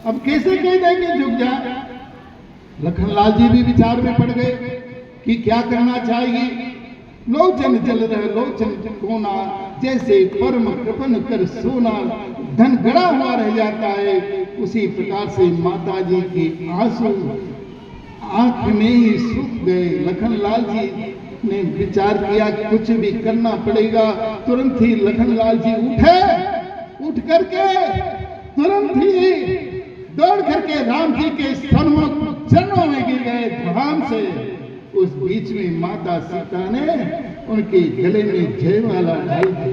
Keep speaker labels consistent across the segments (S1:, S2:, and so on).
S1: अब कैसे कह दे कि झुक जा। लखनलाल जी भी विचार में पड़ गए कि क्या करना चाहिए। लोचन जल रहे लोचन कोना, जैसे परम कृपन कर सोना धन गड़ा हुआ रह जाता है, उसी प्रकार से माता जी के आंसू आंख में ही सूख गए। लखनलाल जी ने विचार किया कुछ भी करना पड़ेगा। तुरंत ही लखनलाल जी उठ करके तुरंत ही दौड़ करके राम जी के सन्मुख चरणों में गिर गए ध्यान से। उस बीच में माता सीता ने उनके गले में जयमाला डाल दी।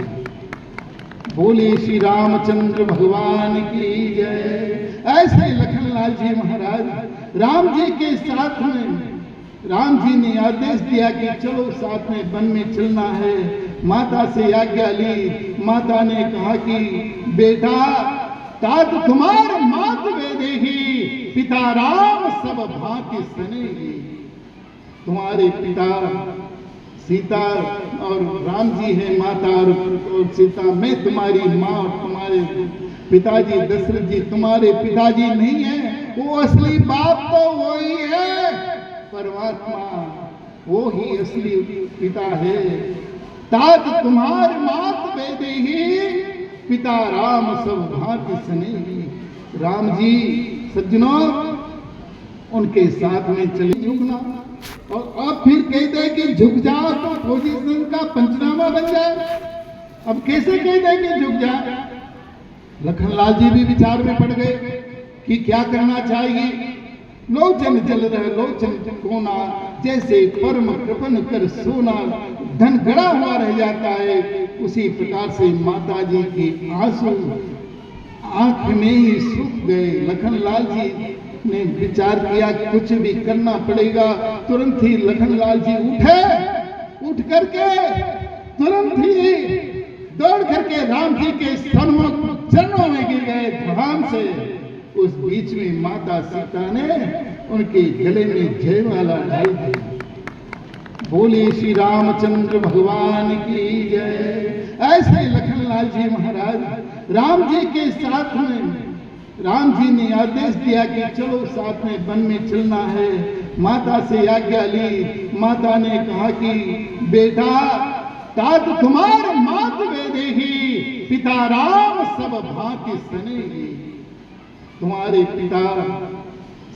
S1: बोले श्री रामचंद्र भगवान की जय। ऐसे लखनलाल जी महाराज राम जी के साथ में, राम जी ने आदेश दिया कि चलो साथ में वन में चलना है। माता से आज्ञा ली। माता ने कहा कि बेटा तात तुम्हार मात वेदेही, पिता राम सब भांति सनेगी। तुम्हारे पिता सीता और राम जी है माता और सीता, मैं तुम्हारी माँ और तुम्हारे पिताजी दशरथ जी तुम्हारे पिताजी नहीं है। वो असली बाप तो वही है, परमात्मा वो ही असली पिता है। तात तुम्हार मात वेदेही, पिता राम सब भांति सनेही। राम जी सज्जनों उनके साथ में चले झुकना, और अब फिर कह दे कि झुक जाओ तो पोजीशन का पंचनामा बन जाए। अब कैसे कह दे कि झुक जा। लखनलाल जी भी विचार में पड़ गए कि क्या करना चाहिए। लोचन जल रहे लोचन कोना, जैसे परम कृपन कर सोना धन गड़ा हुआ रह जाता है, उसी प्रकार से माता जी के आंसू आंख में ही सूख गए। लखनलाल जी ने विचार किया कुछ भी करना पड़ेगा। तुरंत ही लखनलाल जी उठ करके तुरंत ही दौड़ करके राम जी के सन्मुख चरणों में गिर गए ध्यान से। उस बीच में माता सीता ने उनके गले में जयमाला डाल दी। बोले श्री रामचंद्र भगवान की जय। ऐसे लखनलाल जी महाराज राम जी के साथ में, राम जी ने आदेश दिया कि चलो साथ में वन में चलना है। माता से आज्ञा ली। माता ने कहा कि बेटा तात तुम्हार मात वेदेही, पिता राम सब भांति सनेगी। तुम्हारे पिता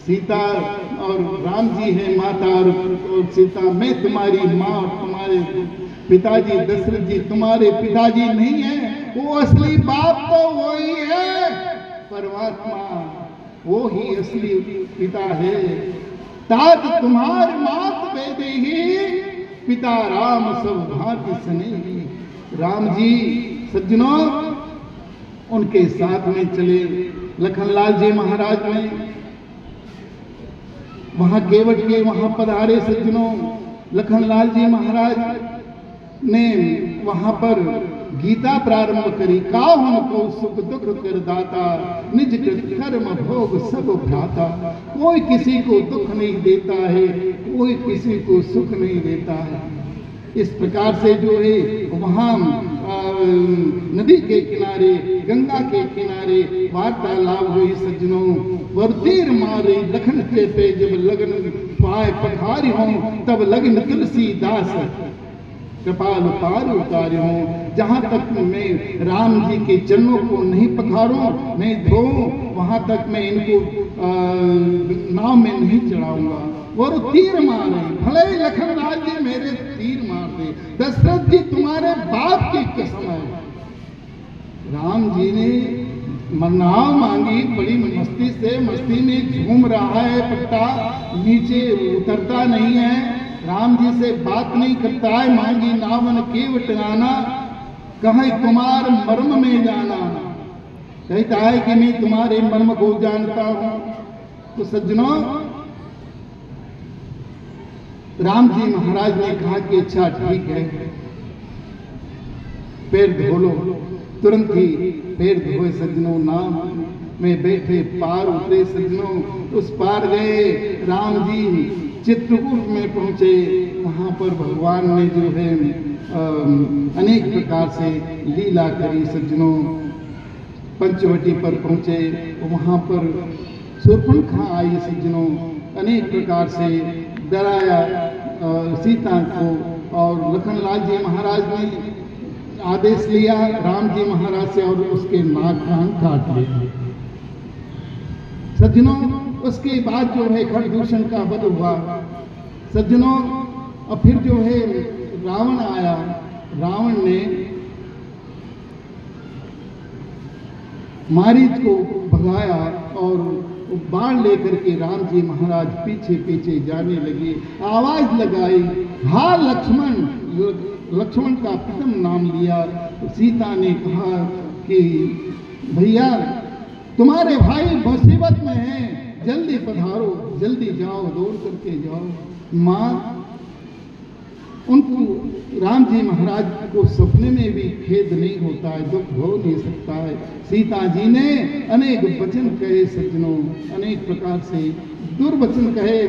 S1: सीता और राम जी है माता और सीता, मैं तुम्हारी माँ और तुम्हारे पिताजी दशरथ जी तुम्हारे पिताजी नहीं है। वो असली बाप तो वही है, परमात्मा वो ही असली पिता है। तात तुम्हार मात वेदेही, पिता राम सब भांति सनेही। राम जी सज्जनों उनके साथ में चले। लखनलाल जी महाराज में वहां केवट के वहां पधारे सज्जनों। लखनलाल जी महाराज ने वहां पर गीता प्रारंभ करी। काहुन को सुख दुख कर दाता, निज कर्म भोग सब भ्राता। कोई किसी को दुख नहीं देता है, कोई किसी को सुख नहीं देता है। इस प्रकार से जो है वहां नदी के किनारे गंगा के किनारे वार्तालाप हुई सज्जनों। वर्तीर मारे लखन के पे जब लगन पाए पठारी हों, तब लगन तुलसीदास कृपाल पार उतारे हों। जहाँ तक मैं राम जी के चरणों को नहीं पखारूं, नहीं धोऊं, वहां तक मैं इनको नाव में नहीं चढ़ाऊंगा। और तीर मारे, भले ही लखनलाल जी मेरे तीर मार दे, दशरथ जी तुम्हारे बाप की कसम है। राम जी ने नाव मांगी, बड़ी मस्ती से, मस्ती में झूम रहा है पट्टा, नीचे उतरता नहीं है, राम जी से बात नहीं करता है। मांगी नावन केवट आना, कहीं कुमार मर्म में जाना। कहता है कि मैं तुम्हारे मर्म को जानता हूं। तो सज्जनों राम जी महाराज ने कहा कि अच्छा ठीक है, पैर धो लो। तुरंत ही पैर धोए सज्जनों, नाम में बैठे पार उतरे सज्जनों। उस पार गए राम जी, चित्रकूट में पहुंचे। वहां पर भगवान ने जो है अनेक प्रकार से लीला करी सज्जनों। पंचवटी पर पहुंचे, वहां पर शूर्पणखा आई सज्जनों, अनेक प्रकार से डराया सीता को, और लखनलाल जी महाराज ने आदेश लिया राम जी महाराज से और उसके नाक कान काट लिए। सज्जनों, उसके बाद जो है खरदूषण का वध हुआ सज्जनों। और फिर जो है रावण आया, रावण ने मारीच को भगाया और बाण लेकर के राम जी महाराज पीछे पीछे जाने लगे। आवाज लगाई, हा लक्ष्मण। लक्ष्मण का प्रथम नाम लिया। सीता ने कहा कि भैया तुम्हारे भाई मुसीबत में हैं, जल्दी पधारो, जल्दी जाओ, दौड़ करके जाओ। माँ, उनको राम जी महाराज को सपने में भी खेद नहीं होता है, दुख हो नहीं सकता है। सीता जी ने अनेक वचन कहे सज्जनों, अनेक प्रकार से दुर्वचन कहे।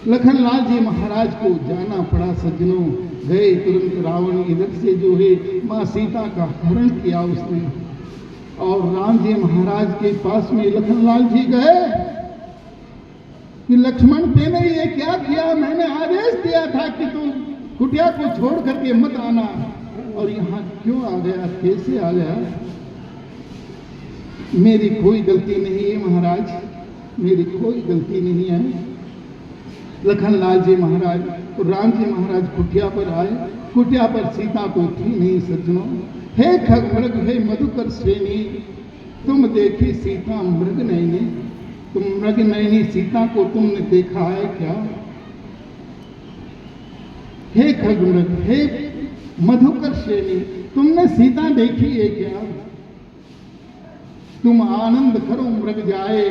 S1: लखनलाल जी महाराज को जाना पड़ा सज्जनों। गए तुरंत रावण इधर से जो है माँ सीता का हरण किया उसने, और राम जी महाराज के पास में लखनलाल जी गए कि लक्ष्मण तेने ये क्या किया? मैंने आदेश दिया था कि तू कुटिया को छोड़ करके मत आना, और यहाँ क्यों आ गया, कैसे आ गया? मेरी कोई गलती नहीं है महाराज, मेरी कोई गलती नहीं है। लखनलाल जी महाराज और राम जी महाराज कुटिया पर आए। कुटिया पर सीता तो थी नहीं सज्जनों। हे खगमृग, हे मधुकर श्रेणी, तुम देखी सीता मृग नयनी, तुम मृग नयनी सीता को तुमने देखा है क्या? हे खगमृग, हे मधुकर श्रेणी, तुमने सीता देखी है क्या? तुम आनंद करो मृग जाए,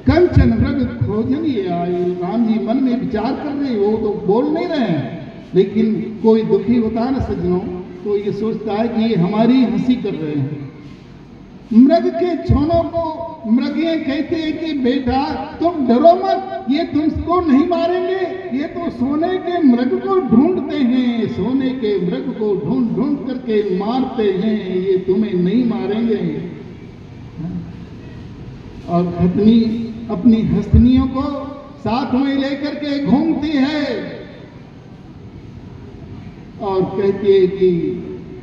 S1: कंचन मृग खोजन ये आए। राम जी मन में विचार कर रहे, वो तो बोल नहीं रहे हैं, लेकिन कोई दुखी होता है ना सज्जनों, तो ये सोचता है कि ये हमारी हंसी कर रहे हैं। मृग के छोनों को मृगे कहते हैं कि बेटा तुम डरो मत, ये तुमको नहीं मारेंगे, ये तो सोने के मृग को ढूंढते हैं, सोने के मृग को ढूंढ ढूंढ करके मारते हैं, ये तुम्हें नहीं मारेंगे। और पत्नी अपनी हस्तनियों को साथ में लेकर के घूमती है और कहती है कि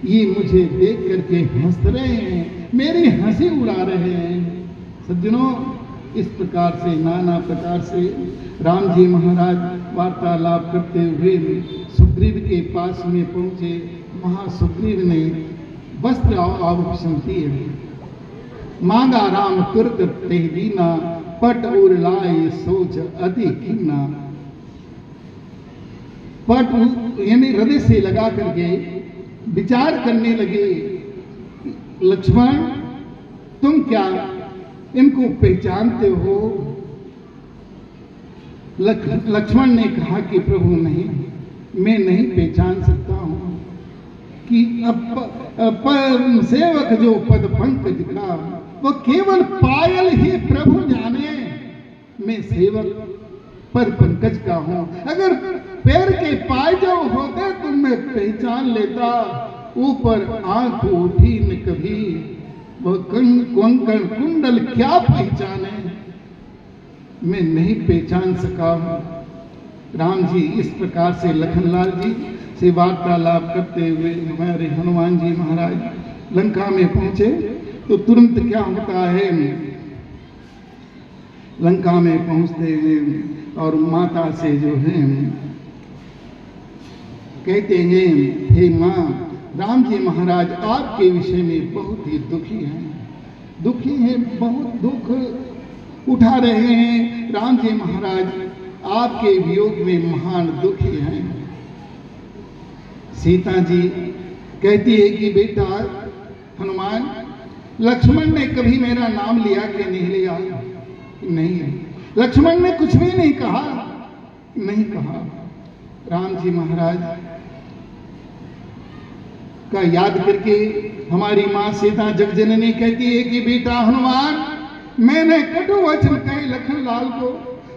S1: ये मुझे देख करके हंस रहे हैं, मेरी हंसी उड़ा रहे हैं। सज्जनों, इस प्रकार से नाना प्रकार से राम जी महाराज वार्तालाप करते हुए सुग्रीव के पास में पहुंचे। वहां सुग्रीव ने वस्त्र आभूषण दिए, मांगा राम तुरत ते दीना, पट उर लाए सोच अति कीना। पट यानी हृदय से लगा करके विचार करने लगे, लक्ष्मण तुम क्या इनको पहचानते हो? लक्ष्मण ने कहा कि प्रभु नहीं, मैं नहीं पहचान सकता हूं कि सेवक जो पद पंकज का वो केवल पायल ही प्रभु जाने। मैं सेवक पद पंकज का हूं, अगर पैर के पाय जो होते तो मैं पहचान लेता। ऊपर आंख उठी न कभी, वह कंकण कुंडल क्या पहचाने, मैं नहीं पहचान सका हूं। राम जी इस प्रकार से लखनलाल जी से वार्तालाप करते हुए हमारे हनुमान जी महाराज लंका में पहुंचे। तो तुरंत क्या होता है, लंका में पहुंचते हैं और माता से जो है कहते हैं, हे माँ, राम जी महाराज आपके विषय में बहुत ही दुखी हैं, बहुत दुख उठा रहे हैं। राम जी महाराज आपके वियोग में महान दुखी हैं। सीता जी कहती है कि बेटा हनुमान, लक्ष्मण ने कभी मेरा नाम लिया कि नहीं लिया? नहीं, लक्ष्मण ने कुछ भी नहीं कहा, नहीं कहा। राम जी महाराज का याद करके हमारी मां सीता जगजननी कहती है कि बेटा हनुमान, मैंने कटु वचन कहे लखनलाल को,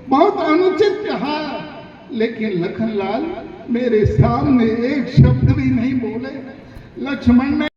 S1: बहुत अनुचित कहा, लेकिन लखनलाल मेरे सामने एक शब्द भी नहीं बोले। लक्ष्मण ने